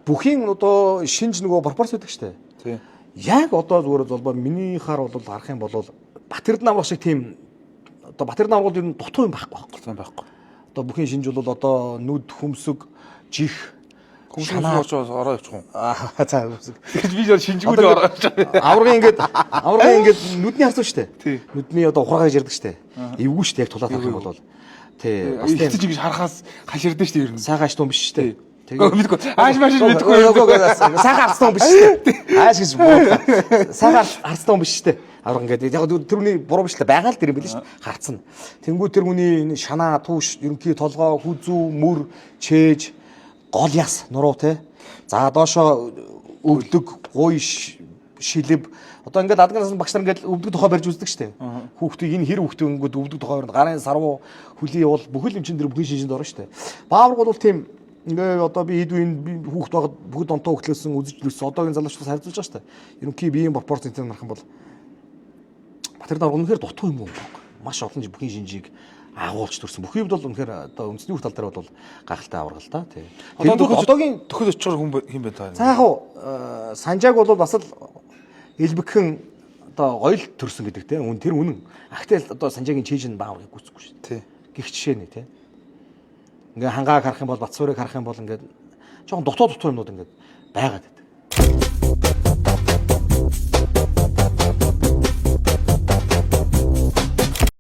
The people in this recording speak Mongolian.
бүхийн одоо шинж нөгөө пропорц байдаг штэ. Тий. Яг одоо зүгээр бол миний хаар бол харах юм бол Батэрдэн аврал шиг тийм одоо Батэрдэн аврал ер нь дутуу юм байхгүй байхгүй. Байхгүй. Одоо бүхийн шинж бол одоо нүд, хөмсөг, жих, шанаа ороо явчих. За хөмсөг. Тэгж би зөв шинжгүүл ороо явчих. Аврагын ингээд нүдний харсан штэ. Тий. Нүдний одоо ухраа гэж ярддаг штэ. Эвгүй штэ яг тулаад харах юм бол. Тий. Бас тэгж ингэж харахаас хаширдэн штэ ер нь. Сайгааш том биш штэ. Тэгээ мэдгүй. Ааш маш мэдгүй. Сайхан харсан том биш штэ. Ааш гэж буу. Сайхан харсан том биш штэ. Авраг ингээд яг тэрний буруу биш л байгаа л тэр юм биш штэ. Харцсан. Тэнгүү тэр хүний шанаа, түүш, ерөнхий толгой, хүзүү, мөр, чээж, гол яс, нуруу те. За доошо өвдөг, гуй, шилэв. Одоо ингээд адгаас багш нар ингээд өвдөг тухай барьж үздэг штэ. Хүүхдүүд энэ хэр хүүхдүүд ингээд өвдөг тухай гарын сарвуу хөлийн явал бүхэл юм чин дээр бүхэн шинжинд орно штэ. Баавар бол тийм ингээ одоо би эд үеийн хүүхд байгаад бүгд онтоо хөтлөөсөн үзэж лээсэн одоогийн залуучуудаас харьцуулж байгаа штэ. Ерөнхий биеийн пропорцтой нарах юм бол Батэрдэн аврал үнэхээр дутуу юм уу? Маш олон бүхэн шинжийг агуулж төрсөн. Бүх юмд бол үнэхээр одоо үндэсний бүх тал дээр бол гахалтай аврал л да тий. Одоогийн төхөж очоор хүн байна та. За яг уу Санжааг бол бас л элбэгхэн одоо гоёл төрсөн гэдэг тий. Тэр үнэн. Ахтай одоо Санжаагийн чийж нь бааврыг гүйцэхгүй шүү. Тий. Гэх жишээ нэ тий. Ингээ хангааг харах юм бол Батсуурыг харах юм бол ингээд жоохон дутуу юмнууд ингээд байгаад байдаг.